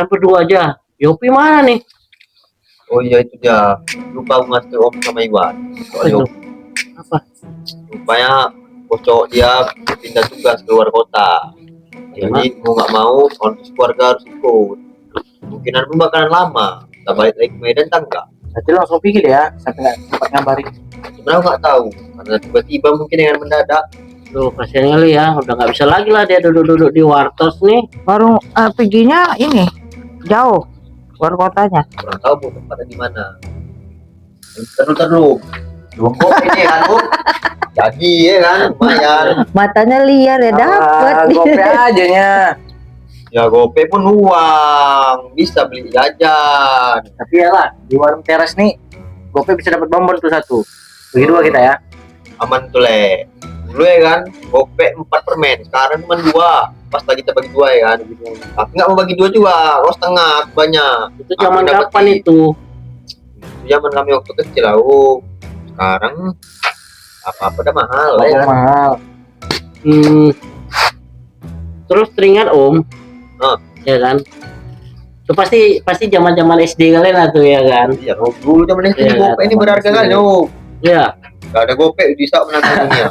Kalian berdua aja. Yopi mana nih? Oh iya itu dia. Lupa aku ngasih Om sama Iwan. Soalnya Apa? rupanya bocok dia pindah tugas keluar kota. Jadi mau nggak mau orang keluarga harus ikut. Kemungkinan pun bakalan lama. Kita balik lagi ke Medan kan enggak? Jadi langsung pikir ya, sampai nggak sempat ngabarin. Sebenarnya aku nggak tahu karena tiba-tiba mungkin dengan mendadak. Tuh kasihan kali ya, udah nggak bisa lagi lah dia duduk-duduk di wartos nih. Warung perginya ini jauh luar kotanya. Kurang tahu bu tempatnya di mana. Terus Lombok ini kan bu. Jadi ya kan lumayan. Matanya liar ya dapat. Gope aja nya. Ya gope pun uang bisa beli jajan. Tapi ya lah, di warung teras nih, Gope bisa dapat bonbon tuh satu. Bagi dua kita ya. Aman tuh le. Dulu ya kan gope 4 permen, sekarang cuma 2. Pas lagi kita bagi 2 ya kan. Tapi nggak mau bagi 2 juga, kalau setengah banyak. Itu zaman Aku dapat kapan di- itu? Zaman kami waktu kecil aku. Sekarang apa-apa udah mahal Kalau ya. mahal. Terus teringat Om, ya kan? Itu pasti zaman SD kalian lah tuh ya kan? Iya, dulu zaman itu Iya, gope ini zaman berharga SD. kali oh. Ya. Gak ada gope bisa menang dunia.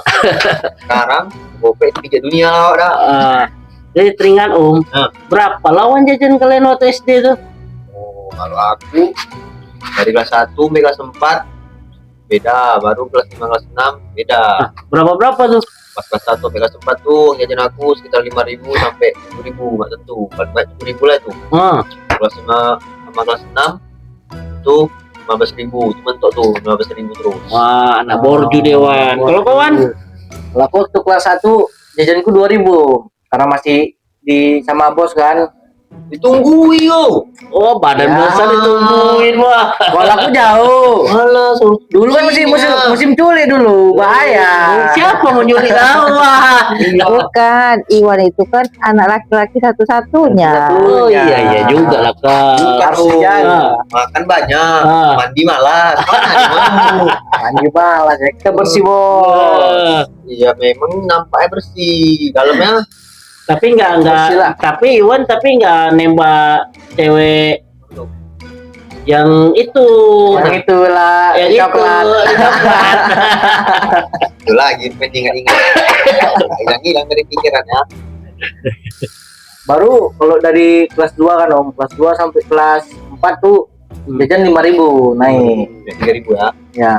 Sekarang gope 3 dunia lah dah. Jadi teringat Om, Nah. berapa lawan jajan kalian waktu SD tuh? Oh, kalau aku dari kelas 1 sampai kelas 4 beda, baru kelas 5 kelas 6 beda. Berapa tuh? Pas kelas 1 sampai kelas 4 tuh jajan aku sekitar 5.000 sampai 10.000, enggak tentu. Paling banyak 10.000 lah itu. Kelas 5 sama kelas 6 itu 15.000, cuma mentok tuh 15.000 terus. Wah, anak borju Dewan. Kalau kawan? Kalau aku waktu kelas 1 jajanku 2.000 karena masih di sama bos kan. Ditungguin yo. Oh, badan Ya. besar ditungguin wah. Kalau aku jauh. Malah Dulu kan musim culi dulu, bahaya. Siapa mau nyuri tahu wah? Bukan, Iwan itu kan anak laki-laki satu-satunya. Oh iya juga lah kak. Bukan Harus tuh. dijaga. Makan banyak, Ah. mandi malas. Mana ada mau? Mandi balas ya, kita bersih bos. Iya memang nampaknya bersih. Dalamnya Tapi nggak Bersih lah. tapi Iwan tapi nggak nembak cewek yang itu. Yang itulah, Yang itu, coklat. coklat. itu lagi penting ingat. Hilang dari pikirannya. Baru kalau dari kelas 2 kan Om, kelas 2 sampai kelas 4 tuh jajan 5.000 naik. 3.000 ya. Ya.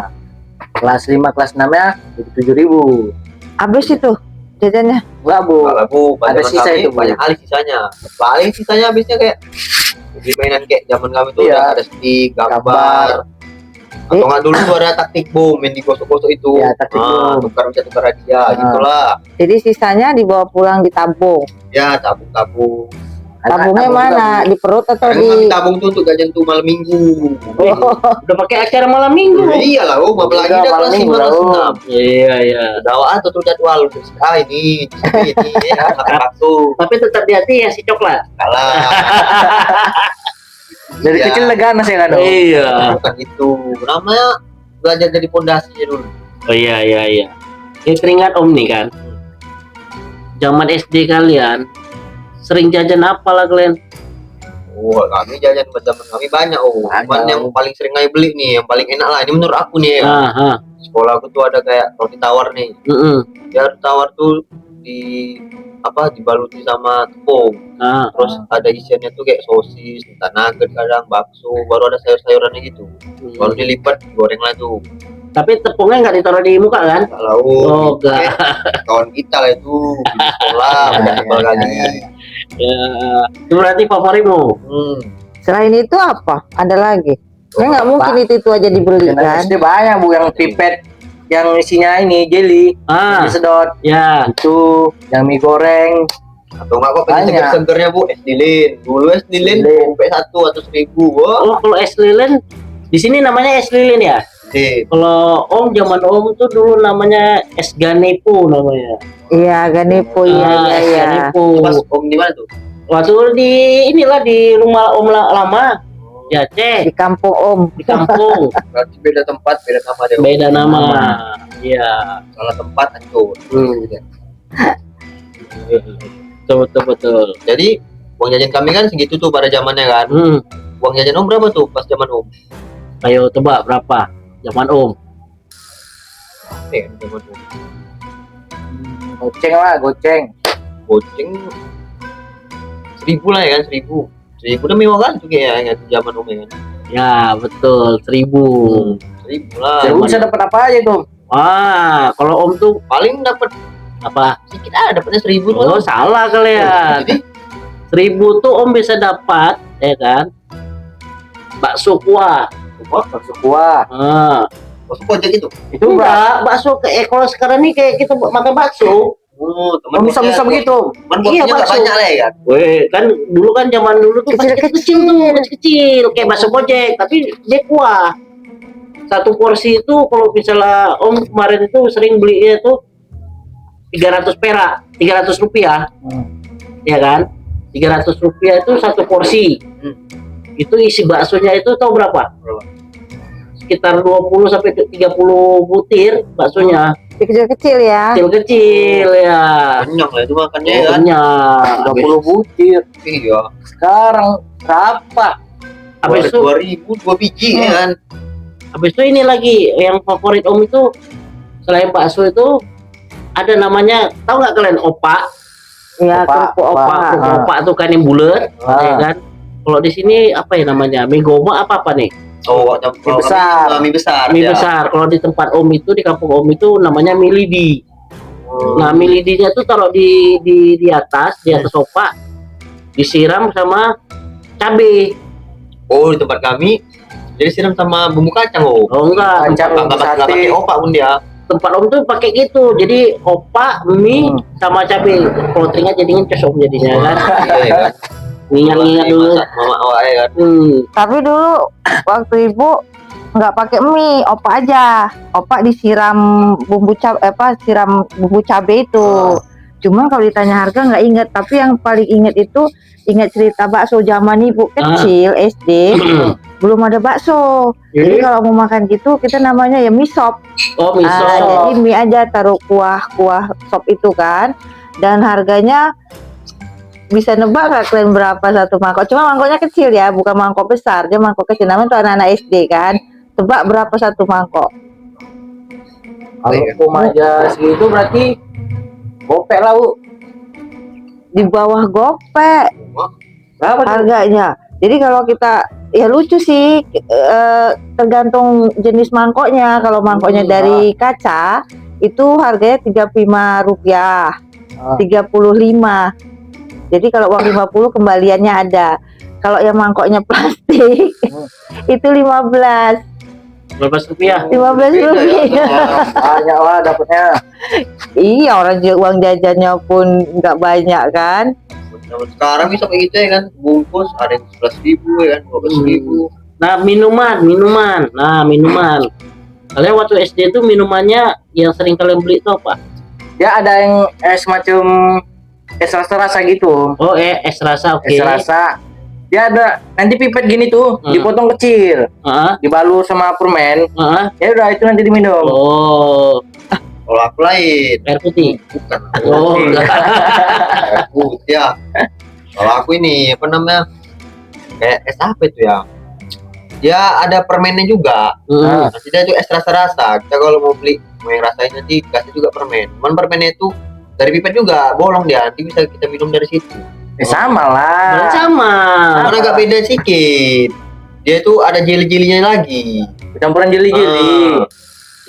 Kelas 5 kelas 6 ya jadi 7.000. Habis itu jajannya. Enggak, Bu. Kalau aku Ada zaman sisa kami, itu, Bu. banyak kali sisanya. Paling sisanya habisnya kayak di mainan kayak zaman kami tuh Iya. udah ada stick, gambar. Atau nggak dulu tuh ada taktik bom yang digosok-gosok itu. Iya, taktik bom. Tukar hadiah gitulah. Jadi sisanya dibawa pulang ditabung. Ya tabung-tabung. Tabungnya Tabung juga, mana? Di perut atau Kadang di? kami tabung tuh untuk jajan tuh malam minggu. Udah pakai acara malam minggu. Ya, iyalah, apalagi Udah udah malam kelas 5 minggu, kelas lah, 6. Iya iya. Udah atau tuh jadwal ini ya makan bakso Tapi tetap di hati ya si coklat. kalah. Dari Iya. kecil leganas ya kan Om. Iya. Bukan itu namanya belajar dari pondasinya dulu. Oh iya. Ini teringat Om nih kan. Zaman SD kalian sering jajan apa lah kalian? Oh kami jajan zaman kami banyak Banyak. cuman yang paling sering kami beli nih yang paling enak lah ini menurut aku nih ya. Ah. Sekolah aku tuh ada kayak roti tawar nih, dia roti tawar tuh dibaluti sama tepung, terus ada isiannya tuh kayak sosis, entah nugget kadang bakso, baru ada sayur-sayurannya gitu, baru dilipat goreng lah tuh. Tapi tepungnya nggak ditaruh di muka kan? Kalau Oh, enggak. kawan kita lah itu di sekolah banyak tebal kali. Ya, itu berarti favoritmu. Selain itu apa? Ada lagi? Ya nggak mungkin itu aja dibeli Jajanan kan? SD banyak Bu yang pipet yang isinya ini jelly, disedot. Ya. Itu yang mie goreng. Atau nggak kok pengen Banyak. seger-segernya Bu, es lilin. Dulu es lilin Lilin. sampai 1 atau 1.000. Wah, Oh, kalau es lilin di sini namanya es lilin ya. Kalau Om zaman Om tuh dulu namanya es ganepo namanya. Iya, Ganepo Es iya. ganepo. pas Om di mana tuh? Waktu di inilah di rumah Om lama. Ya, Di kampung Om. di kampung. Berarti beda tempat, beda nama deh. Beda nama. Iya. Salah tempat hancur. Betul. Jadi uang jajan kami kan segitu tuh pada zamannya kan. Uang jajan Om berapa tuh pas zaman Om? Ayo tebak berapa zaman Om? Zaman Om. Goceng lah, goceng. Goceng 1.000 lah ya kan, 1.000 udah mewah kan tuh kayak zaman Om ya kan. Ya betul, 1.000. 1.000 lah. 1.000 bisa dapat apa aja tuh? Wah, kalau Om tuh Paling dapat apa? sedikit dapatnya 1.000 tuh. Oh, salah kalian. Jadi 1.000 tuh Om bisa dapat, ya kan? Bakso kuah. Bakso kuah. masuk ojek itu. Itu berapa? Enggak, bakso kalau sekarang nih kayak kita makan bakso. Oh, Oh, bisa begitu. Cuman Iya, porsinya nggak bakso. banyak lah ya kan. Weh, kan dulu kan zaman dulu tuh kecil tuh, kecil kayak bakso gojek, tapi dia kuah. Satu porsi itu kalau misalnya Om kemarin itu sering belinya tuh 300 perak, 300 rupiah. Ya kan? 300 rupiah itu satu porsi. Itu isi baksonya itu tahu berapa? Sekitar 20 sampai 30 butir baksonya. Kecil-kecil ya. Kecil-kecil ya. Kenyang lah itu makannya ya kan. Banyak. 20 butir. Iya. Sekarang berapa? Habis itu 2.000 2 biji ya kan. Habis itu ini lagi yang favorit Om itu selain bakso itu ada namanya, tahu nggak kalian opak? Ya, Opak, kerupuk opak. Kerupuk opak tuh kan yang bulat, ya kan? Kalau di sini apa ya namanya? Mie goma apa nih? Oh, Mie besar. Mie besar. Mie ya. besar. Kalau di tempat Om itu, di kampung Om itu namanya mie lidi. Nah, mie lidinya tuh taruh di atas opak, disiram sama cabe. Oh, di tempat kami jadi siram sama bumbu kacang. Oh enggak, Kacang, nggak sate. pakai opak pun dia. tempat Om tuh pakai gitu. Jadi opak, mie sama cabe. Kalau teringat jadinya cocok jadinya kan. Iya kan. Ingat-ingat dulu. Masak mama awak ya kan. Tapi dulu waktu ibu nggak pakai mie, opak aja. Opak disiram bumbu siram bumbu cabe itu. Cuman kalau ditanya harga nggak inget. Tapi yang paling inget itu ingat cerita bakso zaman ibu kecil SD. Belum ada bakso. Jadi kalau mau makan gitu kita namanya ya mie sop. Oh, mie sop. Jadi mie aja taruh kuah sop itu kan. Dan harganya bisa nebak nggak kalian berapa satu mangkok? Cuma mangkoknya kecil ya, bukan mangkok besar. Dia mangkok kecil, namanya tuh anak-anak SD kan. Tebak berapa satu mangkok? Kalau hukum aja segitu berarti gopek lah, Bu. Di bawah gopek Berapa tuh? harganya. Jadi kalau kita, ya lucu sih, tergantung jenis mangkoknya. Kalau mangkoknya dari kaca itu harganya Rp35, 35. Jadi kalau uang 50 kembaliannya ada. Kalau yang mangkoknya plastik itu 15. Berapa rupiah? 15 rupiah. Banyak lah dapatnya. Iya, orang uang jajannya pun nggak banyak kan. Sekarang bisa kayak gitu ya kan. Bungkus ada yang 11.000 ya kan, 12.000. Nah, minuman. Nah, minuman. Kalian waktu SD itu minumannya yang sering kalian beli itu apa? Ya ada yang semacam es rasa gitu. Oh, es rasa, oke. Es rasa. Ya ada nanti pipet gini tuh, dipotong kecil, dibalut sama permen. Ya udah itu nanti diminum. Oh, Kalau aku lain air putih. bukan. Oh, enggak. Ya. Kalau aku ini apa namanya? Kayak es apa itu ya? Dia ada permennya juga. Nanti dia itu es rasa-rasa. Kita kalau mau beli mau yang rasain nanti kasih juga permen. Cuman permennya itu dari pipet juga, bolong dia. Nanti bisa kita minum dari situ. Sama lah. Sama. Cuman agak beda sedikit. Dia itu ada jeli-jelinya lagi. Campuran jeli-jeli.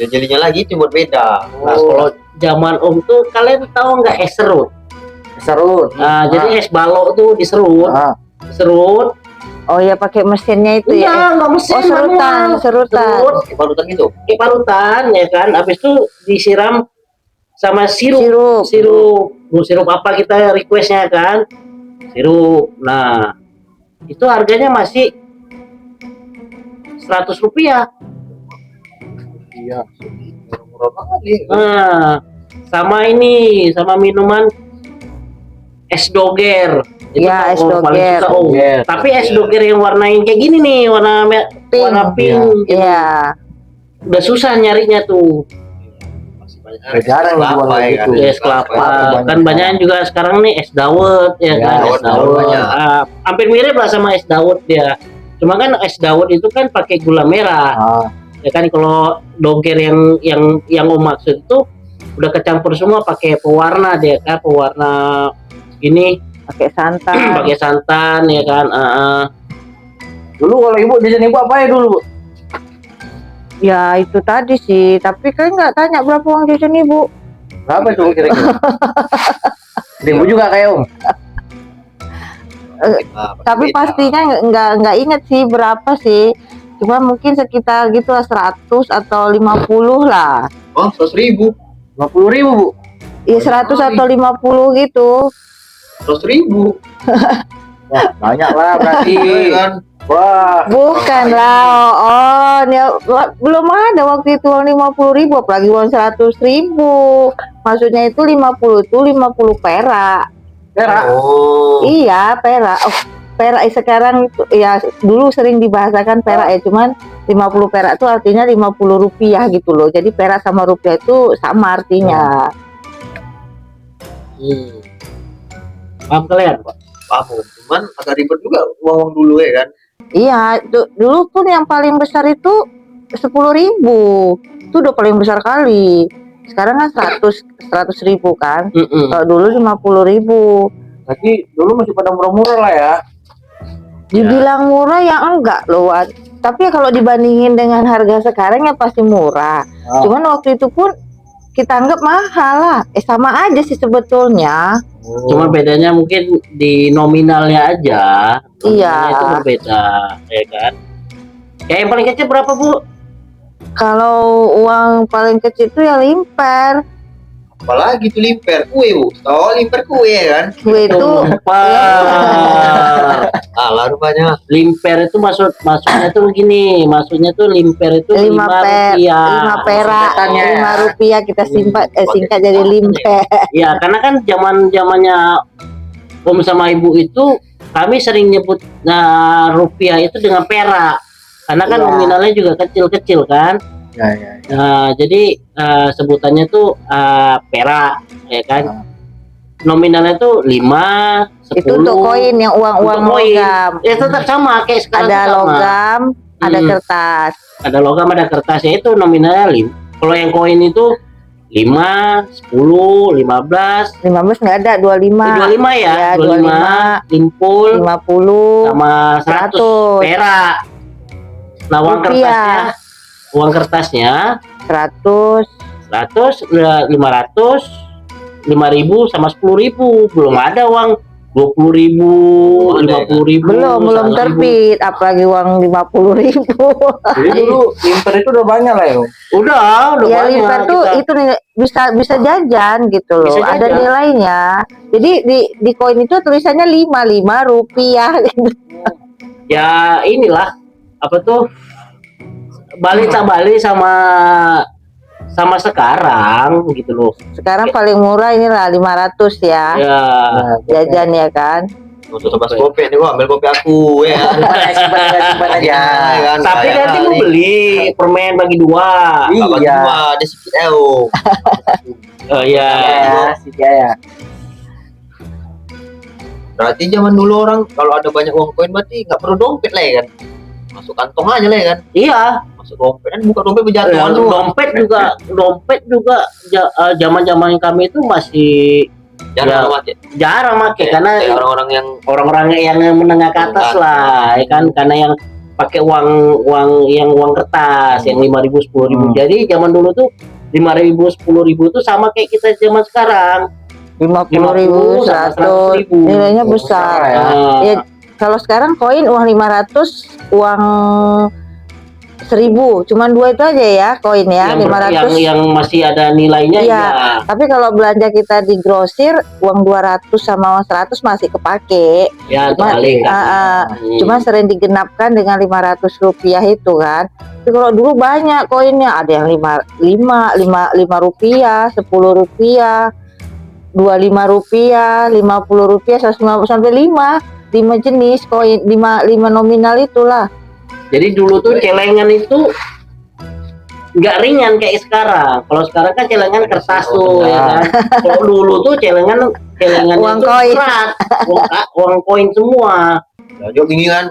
Jelinya lagi itu buat beda. Nah, kalau zaman Om tuh kalian tahu nggak es serut? Serut. Nah, jadi es balok tuh diserut. Serut. Oh ya, pakai mesinnya itu ya. Iya, nggak mesin. Oh, serutan. Serut. Kayak parutan gitu. Kayak parutan ya kan. Habis itu disiram sama sirup. Sirup apa kita requestnya kan? Sirup. Nah, itu harganya masih Rp100. Iya. Murah banget nih. Nah, sama ini, sama minuman es doger. Itu Ya, es paling doger. suka, Om. Tapi es doger yang warnain kayak gini nih, warna pink. Iya. Udah susah nyarinya tuh. Jarang kelapa, dijual ya gitu. Es kelapa. Kelapa Kan banyak juga sekarang nih es dawet ya Ya, kan, es es dawet. banyak. Hampir mirip lah sama es dawet dia. Cuma kan es dawet itu kan pakai gula merah. Ah, Ya kan kalau doger yang Om maksud itu udah kecampur semua pakai pewarna dia kan, pewarna ini pakai santan. pakai santan ya kan. dulu kalau ibu jajan ibu apa ya dulu? Ya itu tadi sih, tapi kan nggak tanya berapa uang jajan ibu. Berapa tuh kira-kira? Ibu juga kayak Om. Tapi pastinya nggak inget sih berapa sih. Cuma mungkin sekitar gitu lah 100 atau 50 lah. Oh, 100.000. 50.000 Bu. Iya 100 atau 50 gitu. 100.000. Wah, banyak lah berarti. kan. Wah, Bukan lah, belum ada waktu itu uang 50.000, apalagi uang 100.000. Maksudnya itu 50 itu 50 perak. perak. Oh. Iya perak. Oh, perak sekarang itu ya dulu sering dibahasakan perak ya, cuman 50 perak itu artinya 50 rupiah gitu loh. Jadi perak sama rupiah itu sama artinya. Paham kalian Pak? Paham. Cuman agak ribet juga uang dulu ya kan. Iya, dulu pun yang paling besar itu 10.000. Itu udah paling besar kali. Sekarang kan 100.000 kan. Kalau dulu 50.000. Berarti dulu masih pada murah-murah lah ya. Dibilang murah ya enggak loh, Wan. Tapi ya kalau dibandingin dengan harga sekarang ya pasti murah. Oh. Cuman waktu itu pun kita anggap mahal lah. Sama aja sih sebetulnya. Cuma bedanya mungkin di nominalnya aja. Iya. Nominalnya itu berbeda, ya kan? Ya yang paling kecil berapa Bu? Kalau uang paling kecil itu ya limper. Apalagi tuh limper kue Bu. Oh, limper kue ya kan. Kue itu Alah rupanya. Limper itu maksudnya tuh begini, maksudnya tuh limper itu 5 rupiah. 5 perak, Singkatannya. 5 rupiah kita singkat jadi limper. Ya karena kan zamannya Om sama Ibu itu kami sering nyebut rupiah itu dengan perak. Karena kan Iya. nominalnya juga kecil-kecil kan. Ya, ya. Jadi sebutannya tuh perak, ya kan? Nominalnya tuh 5, 10. Itu untuk koin yang uang-uang Untuk koin. logam. Ya tetap sama kayak sekarang Ada tuh sama. logam, ada kertas. Ada logam, ada kertas, ya itu nominalnya 5. Kalau yang koin itu 5, 10, 15. 15 nggak ada, 25. 25 ya, Ya, 25, limpul 50, sama 100 perak. Nah, uang kertasnya 100. 100, 500, 5.000 sama 10.000. Belum ada uang 20.000, 50.000. Belum 100.000. terbit, apalagi uang 50.000. Jadi dulu limper itu udah banyak lah ya. Udah Ya banyak. limper tuh kita. itu nih, bisa jajan gitu loh. Bisa Ada jajan. nilainya. Jadi di koin itu tulisannya 5 rupiah gitu. Ya inilah apa tuh balik sama sekarang gitu loh. Sekarang paling murah inilah 500 ya. Ya. Jajan ya kan. Untuk tebas kopi nih gua ambil kopi aku ya. Simpan aja. kan. Tapi Kayak nanti mau kali. beli permen bagi 2. Bagi Iya. dua, ada sedikit Oh iya. Ya, sih ya. Berarti zaman dulu orang kalau ada banyak uang koin berarti nggak perlu dompet lah ya kan. Masuk kantong aja lah ya kan. Iya. Masuk dompet kan buka dompet berjatuhan tuh. Dompet juga zaman-zaman kami itu masih Jangan Ya. mati. jarang make karena Kayak orang-orang yang orang-orang yang menengah ke atas lah, ya kan, karena yang pakai uang kertas yang 5.000, 10.000. Jadi zaman dulu tuh 5.000, 10.000 tuh sama kayak kita zaman sekarang. 50.000, 100. Nilainya besar. Ya, kalau sekarang koin uang 500, uang 1.000, cuman 2 itu aja ya koin ya, 500. yang masih ada nilainya Iya. ya. Tapi kalau belanja kita di grosir, uang 200 sama uang 100 masih kepake. Ya, Cuma, paling. cuma sering digenapkan dengan 500 rupiah itu kan. Tapi kalau dulu banyak koinnya, ada yang 5 rupiah, 10 rupiah, 25 rupiah, 50 rupiah, 150 sampai 5 jenis koin, 5 nominal itulah. Jadi dulu tuh celengan itu nggak ringan kayak sekarang. Kalau sekarang kan celengan kertas tuh, ya kan. Kalau dulu tuh celengan Uang itu koin. berat, uang koin semua. Nah, dia gini kan.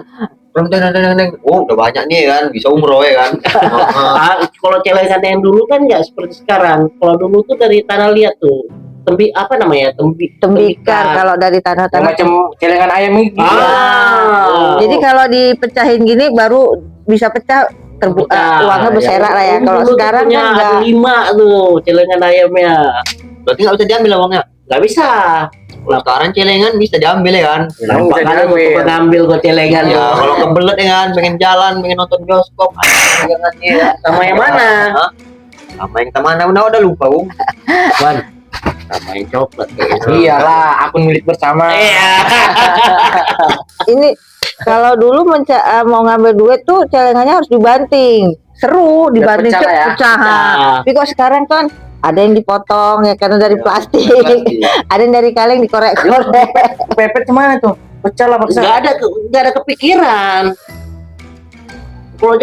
Oh, udah banyak nih kan, bisa umroh ya kan. Kalau celengan yang dulu kan nggak seperti sekarang. Kalau dulu tuh dari tanah liat tuh, apa namanya, Tembikar kalau dari Yang tanah-tanah. macam celengan ayam gitu. Jadi kalau dipecahin gini baru bisa pecah, uangnya berserak lah ya. Kalau Dulu tuh sekarang punya kan ada enggak. 5 tuh celengan ayamnya. Berarti nggak bisa diambil uangnya. Nggak bisa. Kalau sekarang celengan bisa diambil ya kan. Nampak bisa kan diambil. untuk ngambil kok celengan Ya, ya. kalau kebelet ya kan, pengen jalan, pengen nonton bioskop, jangan ya. Sama yang mana? Hah? Sama yang kemana? Udah lupa, Bung. Wan. Sama yang coklat kayaknya. Iyalah, akun milik bersama. Iya. Ini kalau dulu mau ngambil duit tuh celengannya harus dibanting. Seru dibanting pecah cek ya? pecah. Tapi kok sekarang kan ada yang dipotong ya karena dari plastik. Ada yang dari kaleng dikorek-korek. Pepet kemana tuh? Pecah lah paksa. Nggak ada kepikiran. Kalau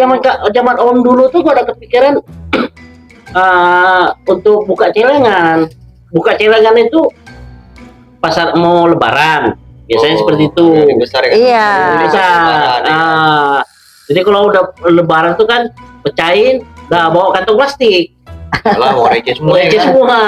zaman Om dulu tuh gua ada kepikiran untuk buka celengan. Buka celengan itu pasar mau Lebaran. Biasanya seperti itu. Besar ya. Iya. Bisa. Jadi kalau udah Lebaran tuh kan pecahin, nggak bawa kantong plastik. Lah, mau receh semua. Receh Ya kan? semua.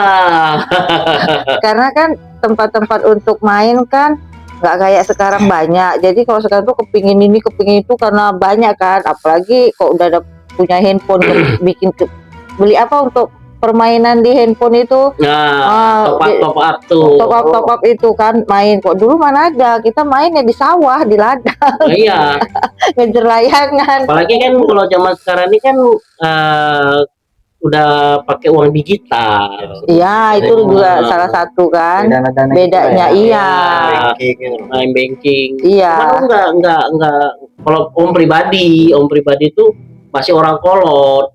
Karena kan tempat-tempat untuk main kan nggak kayak sekarang banyak. Jadi kalau sekarang tuh kepingin ini kepingin itu karena banyak kan. Apalagi kok udah ada punya handphone beli apa untuk permainan di handphone itu. Nah, top up tuh. Top up itu kan main. Kok dulu mana ada, kita mainnya di sawah, di ladang. Iya. Ngejar layangan. Apalagi kan kalau zaman sekarang ini kan udah pakai uang digital. Iya, itu juga salah satu kan Dana-dana bedanya. gitu Iya. Main banking. Iya. Cuman enggak. Kalau Om pribadi itu masih orang kolot.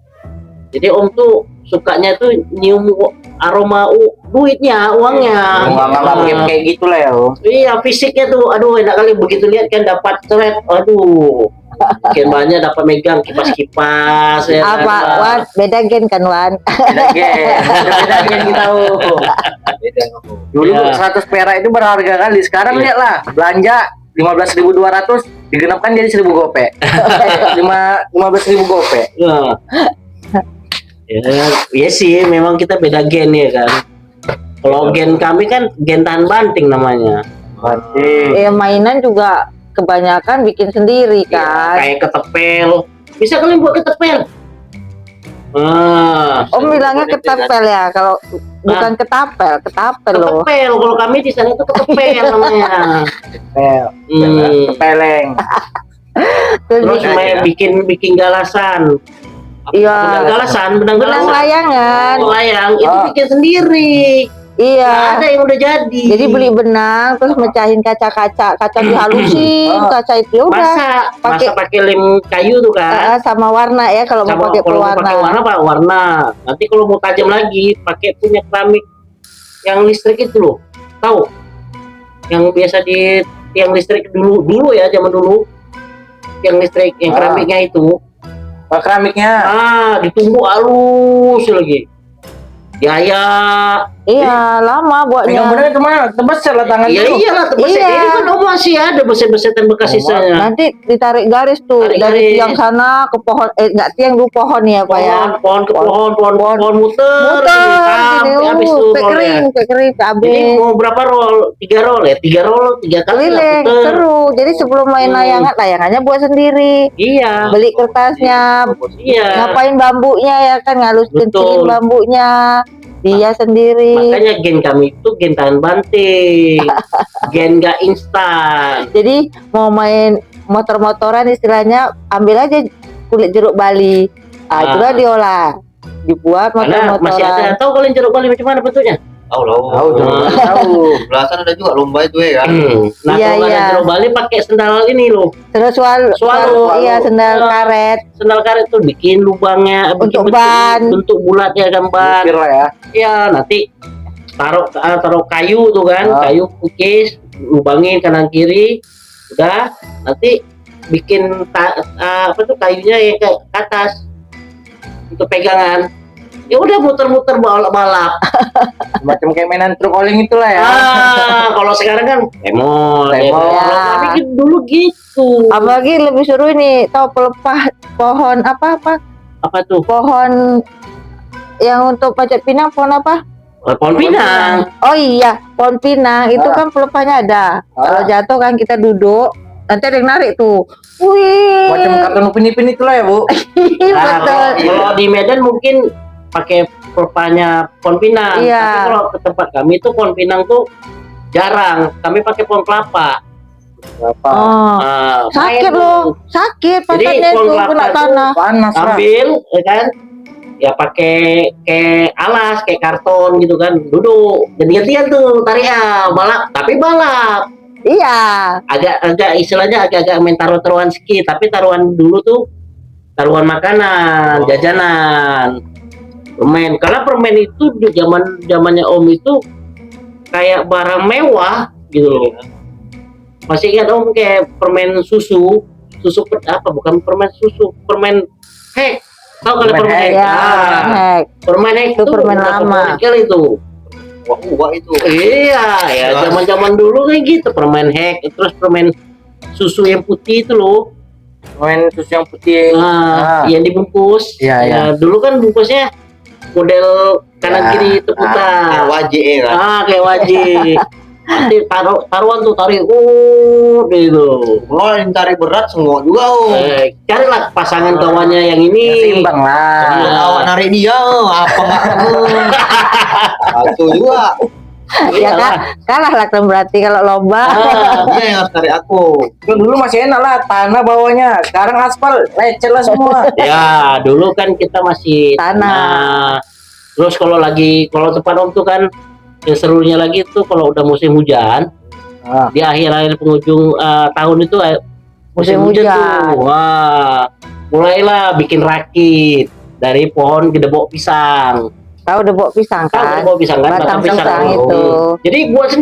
Jadi Om tuh sukanya tuh nyium aroma duitnya, uangnya. Nggak kayak gitu lah ya, Om. Iya, fisiknya tuh, aduh enak kali begitu lihat kan dapat thread, aduh. Makin banyak dapat megang kipas-kipas ya. Apa, Wan? Beda gen kan, Wan? Beda gen kita tahu. Dulu Ya. 100 perak itu berharga kali. Sekarang Iya. lihatlah, belanja 15.200 digenapkan jadi 1.000 gopek. 15.000 gopek. Nah. Ya sih, memang kita beda gen ya kan. Kalau gen kami kan gen tahan banting namanya. Berarti Mainan juga kebanyakan bikin sendiri kan. Kayak ketepel. Bisa kalian buat ketepel? Om bilangnya ketapel ya, kalau bukan ketapel loh. Ketepel. Kalau kami di sana tuh ketepel namanya. peleng. Terus main bikin galasan. Iya. Benang Benang layangan. Layang itu bikin sendiri. Iya. Ada yang udah jadi. Jadi beli benang terus mecahin kaca dihalusin, kaca itu ya udah pakai lem kayu tuh kan. sama warna ya kalau mau pakai pewarna. Pakai warna Pak, warna. Nanti kalau mau tajam lagi pakai punya keramik yang listrik itu loh. Tahu? Yang biasa di tiang listrik dulu ya, zaman dulu. Yang listrik yang keramiknya itu. Keramiknya Ditumbuk halus lagi. Diayak. Iya, lama buatnya. Yang benar kemana? Tebas lah tangan Iya dulu. iyalah, beset Iya. ini kan masih ada beset-besetan bekas sisanya. Nanti ditarik garis tuh Tarik dari garis. tiang sana ke pohon, enggak tiang dulu pohon ya Pak ya. Pohon ke pohon muter sampai habis tuh rollnya. Sampai kering Jadi habis. mau berapa roll? 3 roll ya? 3 roll 3 kali lah Keliling, muter. seru. Jadi sebelum main layangannya buat sendiri. Iya. Beli kertasnya, Iya. ngapain bambunya ya kan, ngalus Betul. kencingin bambunya. Dia sendiri. Makanya gen kami itu gen tahan banting. Gen gak instan. Jadi mau main motor-motoran istilahnya, ambil aja kulit jeruk Bali. Itu lah diolah. Dibuat Karena masih ada, motor-motoran. tahu kalian jeruk Bali macam mana bentuknya? Tahu. Tahu. Belasan ada juga lomba itu ya kan. Nah, Iya, kalau ada iya. jeruk Bali pakai sendal ini loh. Terus Swallow. iya, sendal karet. Sendal karet tuh bikin lubangnya, Untuk bikin ban. bentuk bulat ya kan ban. Mikir lah ya. Ya nanti taruh kayu tuh kan, kayu kukis, lubangin kanan kiri, udah nanti bikin apa tuh kayunya yang ke atas. untuk pegangan. Ya udah muter-muter balap. Macam kayak mainan truk oling itulah ya. Kalau sekarang kan emot. Emot. Kalau kami kan dulu gitu. Apalagi lebih seru ini, tahu pelepah pohon apa? Apa tuh? Pohon yang untuk pajak pinang, pohon apa? Pohon pinang. Oh iya, pohon pinang itu kan pelepahnya ada. Kalau jatuh kan kita duduk, nanti ada yang narik tuh. Wih. Macam kartun Upin-Ipin itulah ya, Bu. Betul. Kalau di Medan mungkin pakai pelepahnya pohon pinang. Iya. Tapi kalau ke tempat kami tuh pohon pinang tuh jarang. Kami pakai pohon kelapa. Oh. Sakit loh, sakit patahnya itu kena tanah. Panas lah. Ambil, ya kan? Ya pakai kayak alas, kayak karton gitu kan. Duduk, ganti-gantian tuh tarian balap, tapi balap. Iya. Agak istilahnya agak main taruhan ski, tapi taruhan dulu tuh taruhan makanan, jajanan. Permen, karena permen itu di zamannya Om itu kayak barang mewah gitu loh. Masih ingat Om kayak permen susu apa? Bukan permen susu, permen hek. Tahu kalau permen hek? Ya, Permen hek itu permen lama. Itu. Wah itu. Iya, ya zaman dulu kayak gitu permen hek, terus permen susu yang putih itu loh. Permen susu yang putih. Yang dibungkus. Iya, ya. Dulu kan bungkusnya model kanan kiri itu putar. Kayak wajib kan. Kayak wajib. Nanti taruhan tuh tarik gitu. Oh, yang tarik berat semua juga Carilah pasangan kawannya yang ini. Seimbang lah. Awak narik dia apa enggak? Satu juga. Ya kalah lah kan berarti kalau lomba. Dia yang harus tarik aku. Dulu masih enak lah, tanah bawahnya. Sekarang aspal, lecet lah semua. Ya, dulu kan kita masih tanah. Terus kalau tempat Om tuh kan yang serunya lagi tuh kalau udah musim hujan. Di akhir-akhir penghujung tahun itu musim hujan tuh. Wah, mulailah bikin rakit dari pohon gedebok pisang. Tahu debok pisang kan? Tahu pisang kan? Batang pisang itu. Jadi buat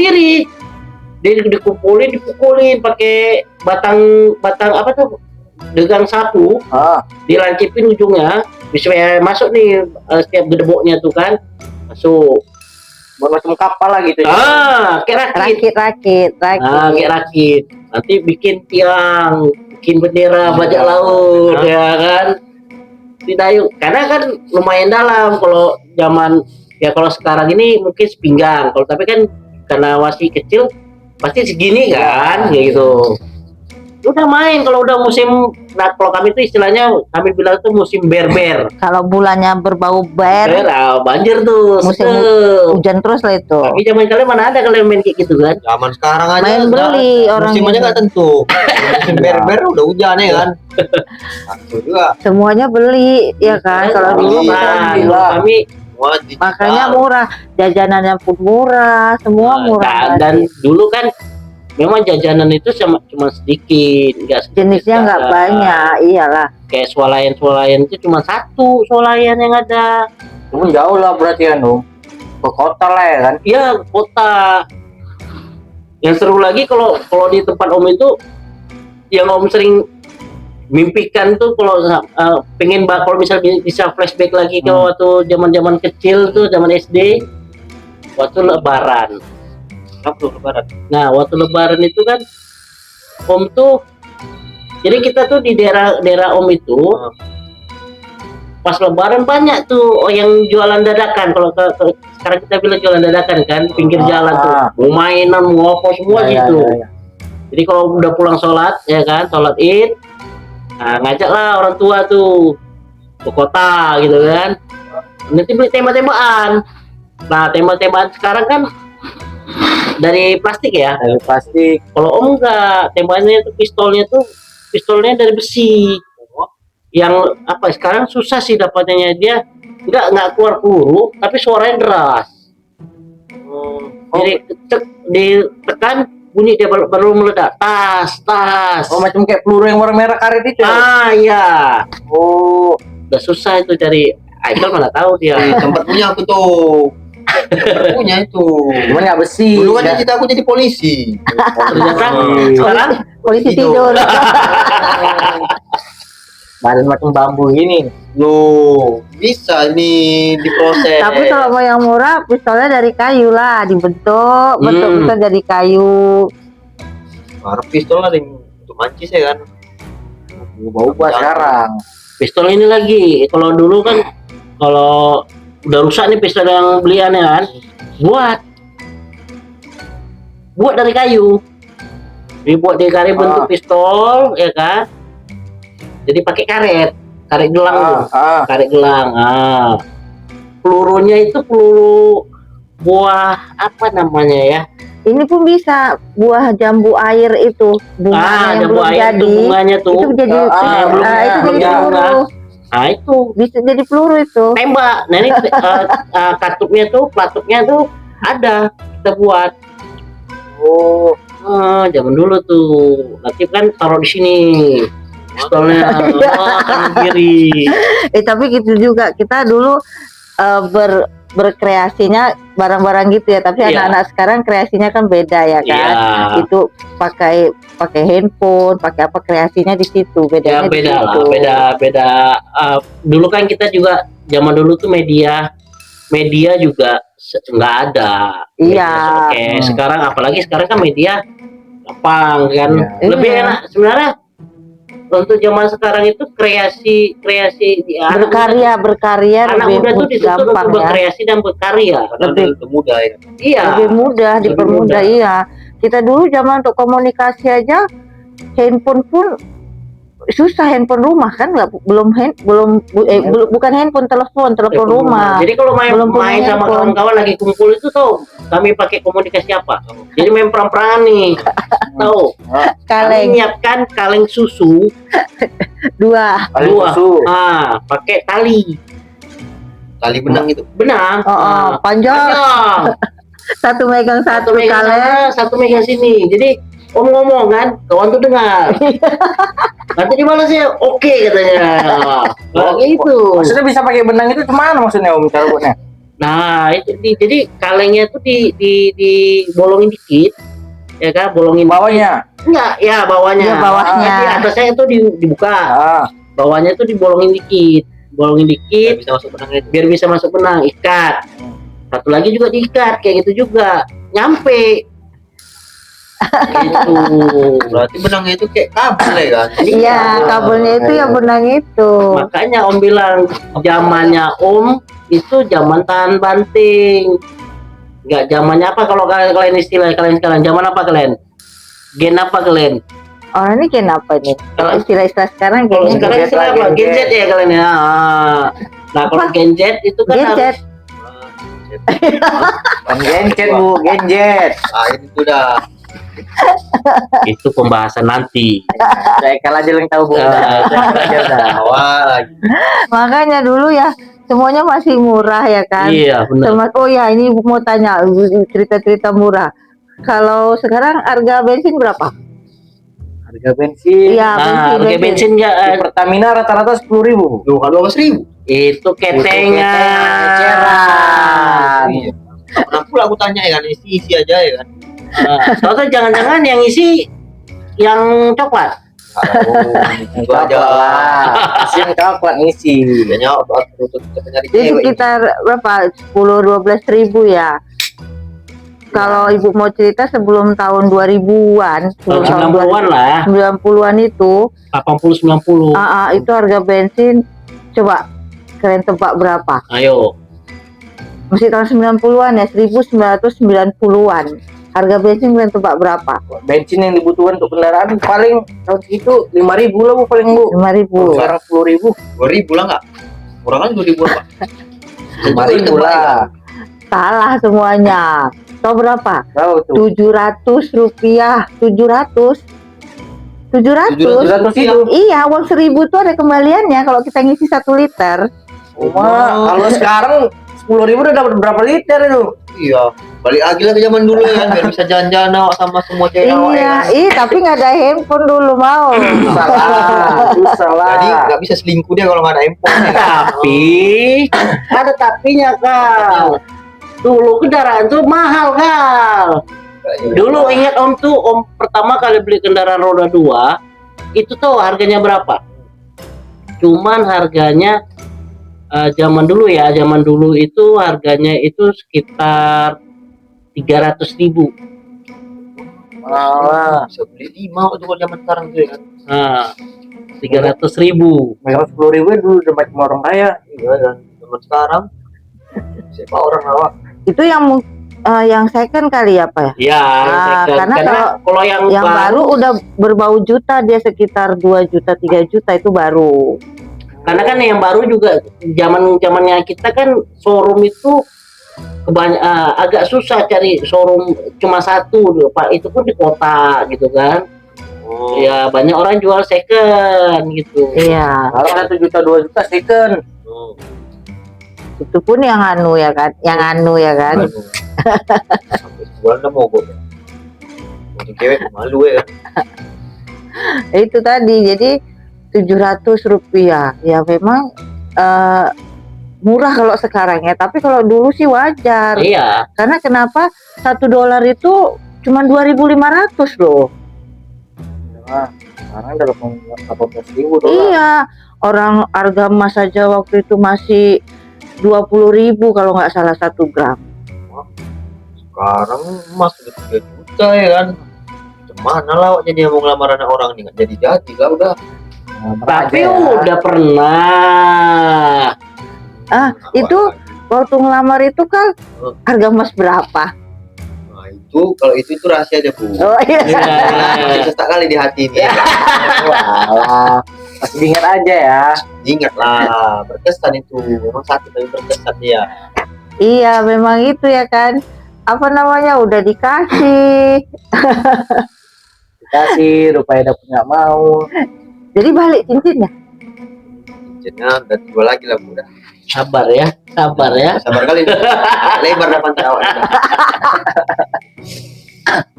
dipukulin pakai batang apa tuh? Degang sapu. Dilancipin ujungnya, bisa masuk nih setiap gedeboknya tuh kan. Masuk. Buat macam kapal lah gitu. Kayak rakit. Kayak rakit. Nanti bikin tiang, bikin bendera bajak laut, ya kan? Didayung, karena kan lumayan dalam kalau kalau sekarang ini mungkin sepinggang, kalau tapi kan karena masih kecil pasti segini kan, kayak gitu. Udah main kalau udah musim, kalau kami itu istilahnya kami bilang itu musim berber. Kalau bulannya berbau ber, banjir tuh. Musim hujan terus lah itu. Tapi zaman kalian mana ada kalian main kayak gitu kan? Zaman sekarang aja main beli orang musim aja nggak tentu. Musim berber udah hujan ya kan. Aku juga. Semuanya beli ya kan. Kalau dulu kami makanya murah, jajanannya pun murah, semua murah. Dan dulu kan memang jajanan itu cuma sedikit, jenisnya nggak banyak, iyalah. Kayak swalayan itu cuma satu swalayan yang ada. Cuma jauh lah berarti kan, ke kota lah ya kan? Iya, kota. Yang seru lagi kalau di tempat Om itu, yang Om sering mimpikan tuh kalau pengen kalau misalnya bisa flashback lagi ke waktu zaman kecil tuh, zaman SD, waktu Lebaran. Lebaran. Nah, waktu Lebaran itu kan Om tuh, jadi kita tuh di daerah Om itu pas Lebaran banyak tuh yang jualan dadakan. Kalau sekarang kita bilang jualan dadakan kan, pinggir jalan tuh, mau mainan, mau apa semua gitu. Jadi kalau udah pulang sholat ya kan, sholat Id, nah ngajaklah orang tua tuh ke kota gitu kan. Nanti beli tembak-tembakan. Nah, tembak-tembakan sekarang kan dari plastik ya. Dari plastik. Kalau Om enggak, tembakannya itu pistolnya dari besi. Yang apa sekarang susah sih dapatnya, dia enggak keluar peluru tapi suaranya deras. Jadi ditekan bunyi dia baru meledak. Tas. Oh, macam kayak peluru yang warna merah karet itu. Iya. Oh, udah susah itu dari Aikal, mana tahu dia. Tempat punya aku tuh. Punya itu. Cuman nggak besi. Dulu kan cita aku jadi polisi. Ternyata sekarang Polisi tidur. badan macam bambu gini. Loh, bisa ini diproses. Tapi kalau mau yang murah, pistolnya dari kayu lah, dibentuk, bentuk jadi kayu. Harus pistol ada yang untuk mancis ya kan. Ubah-ubah sekarang. Pistol ini lagi, kalau dulu kan kalau udah rusak nih pistol yang beliannya kan, buat dari kayu, dibuat dari karet bentuk pistol ya kan, jadi pakai karet gelang tuh. Karet gelang. Pelurunya itu peluru buah apa namanya ya, Ini pun bisa buah jambu air itu, bunganya yang jambu belum air jadi, itu bunganya tuh itu jadi belum itu jadi belum peluru, itu bisa jadi peluru itu. tembak. Nah ini katupnya tuh, platupnya tuh ada, kita buat. Zaman dulu tuh, nanti kan taruh di sini pistolnya, kanan kiri. Tapi gitu juga kita dulu berkreasinya barang-barang gitu ya, tapi anak-anak sekarang kreasinya kan beda ya kan. Itu pakai handphone, pakai apa, kreasinya di situ, bedanya di situ. Beda. Dulu kan kita juga zaman dulu tuh media juga nggak ada. Sekarang apalagi sekarang kan media gampang kan, lebih enak sebenarnya. Untuk zaman sekarang itu kreasi berkarya anak muda tuh dituntut untuk berkreasi dan berkarya, lebih mudah ya. Lebih mudah, dipermudah. Iya, kita dulu zaman untuk komunikasi aja handphone pun susah, handphone rumah kan bukan handphone, telepon rumah. Jadi kalau main sama kawan-kawan lagi kumpul itu tuh kami pakai komunikasi apa? Jadi main perang-perangan nih. Tahu? Kami nyiapkan kaleng susu dua. Pakai tali benang itu. Benang. Panjang. Satu megang kaleng, satu megang sini. Jadi Om ngomong kan, kawan tuh dengar. Nanti gimana sih? Oke katanya. Gitu. Maksudnya bisa pakai benang itu gimana maksudnya Om cara buatnya? Nah, itu jadi kalengnya tuh dibolongin dikit. Ya kan, bolongin bawahnya. Enggak, ya bawahnya. Ya, bawahnya. Di atasnya itu dibuka. Bawahnya itu dibolongin dikit. Biar bisa masuk benang, ikat. Satu lagi juga diikat kayak gitu juga. Nyampe. Gitu. Berarti benangnya itu kayak kabel ya kan? Iya, kabelnya itu ya benang itu. Makanya Om bilang zamannya Om itu zaman tahan banting. Enggak zamannya apa kalau kalian istilah kalian sekarang, zaman apa kalian? Gen apa kalian? Orang ini gen apa nih? Kalau istilah sekarang gen istilah apa? Gen Z ya kalian ya. Nah, kalau Gen Z itu kan Gen Z. Gen Z Bu, Gen Z. Itu dah. Itu pembahasan nanti. Saya kalah aja yang tahu Bu. Makanya dulu ya semuanya masih murah ya kan. Iya benar. Oh ya, ini mau tanya cerita-cerita murah. Kalau sekarang harga bensin berapa? Harga bensin? Iya, harga bensin ya. Pertamina rata-rata 10.000. Loh, kalau 12.000. Itu ketengnya. Ceran. Pernah pula aku tanya ya kan, isi aja ya kan. Soalnya jangan-jangan yang isi yang coklat. Itu aja lah. Isi yang coklat isi. Kayaknya jadi sekitar berapa? 10-12 ribu ya. Kalau ibu mau cerita sebelum tahun 2000-an, 90-an lah. 90-an itu 80-90. Itu harga bensin, coba kalian tebak berapa? Ayo. Masih tahun 90-an ya, 1990-an. Harga bensin kalian tebak berapa? Bensin yang dibutuhkan untuk kendaraan paling tahun itu 5.000 lah Bu, paling Bu. 5.000. Sekarang 10.000. 2.000 lah enggak? Murah kan 2.000 apa? 5.000 lah. Salah semuanya. Tahu berapa? Tahu tuh. 700 rupiah. 700 itu. Iya, uang 1.000 tuh ada kembaliannya kalau kita ngisi 1 liter. Kalau sekarang 10.000 udah dapat berapa liter itu? Iya, balik lagi lah ke zaman dulu ya, biar bisa jalan-jalan awak sama semua cewek awak. Iya, tapi nggak ada handphone dulu mau. Salah. Jadi nggak bisa selingkuh dia kalau nggak ada handphone. Tapi ada tapinya Kal. Dulu kendaraan tuh mahal Kal. Dulu ingat Om tuh, Om pertama kali beli kendaraan roda 2 itu tuh harganya berapa? Cuman harganya zaman dulu itu harganya itu sekitar 300.000. Malah Bisa beli 5 tuh kalau zaman sekarang tuh ya kan. Nah, 300.000. memang 10.000 dulu udah macam orang kaya. Iya kan. Zaman sekarang siapa orang awak. Itu yang second kali ya Pak ya? Ya, karena kalau yang baru udah berbau juta, dia sekitar 2 juta 3 juta itu baru. Karena kan yang baru juga zamannya kita kan showroom itu agak susah cari showroom cuma satu Pak, itu pun di kota gitu kan. Ya banyak orang jual second gitu. Iya. Kalau 1 juta 2 juta second. Itu pun yang anu ya kan, Sampai jual udah mogok ya. Mau cewek malu ya. Itu tadi, jadi 700 rupiah ya memang murah kalau sekarang ya, tapi kalau dulu sih wajar. Iya. Karena kenapa $1 itu cuma 2.500 loh. Nah, sekarang udah 18.000 dolar. Iya, orang harga emas saja waktu itu masih 20.000 kalau nggak salah 1 gram. Sekarang emas udah 3 juta ya kan. Gimana lah jadi mau ngelamar anak orang nih, nggak jadi lah udah. Tapi udah pernah. Itu waktu ngelamar itu kan harga emas berapa? Nah itu kalau itu rahasia aja Bu. Oh iya. Sesak kali di hati ini. Walah, masih diingat aja ya. Ingat lah, berkesan itu. Memang sakit tapi berkesan dia. Iya, memang itu ya kan. Apa namanya, udah dikasih. Dikasih, rupanya dapet nggak mau. Jadi balik cincinnya. Cincinnya udah jual lagi lah Bu. Udah. Sabar ya. Sabar kali. Lebar depan awak.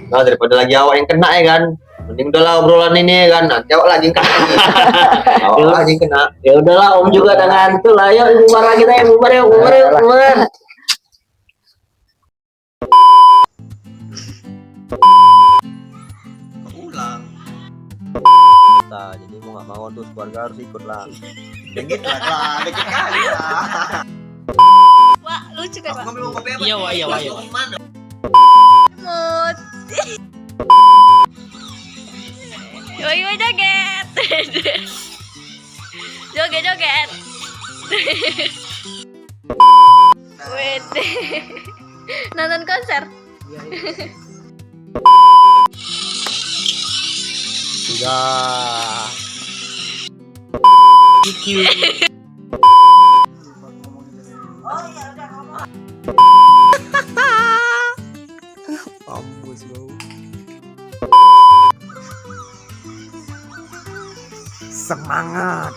Nah daripada lagi awak yang kena ya kan. Mending udahlah obrolan ini ya kan. Nanti awak lagi yang kena. Awak lagi yang kena. Ya udahlah, Om juga udah ngantuk lah. Yuk bubar kita ya, bubar yuk. Ulang. Jadi mau nggak mau tuh keluarga harus ikut lah. Dikit lah. Wah, lucu kan, Pak? Iya, Wak. Mood. Yoi, joget. Joget. Wede. Nonton konser. Sudah. Mampus bau. Semangat.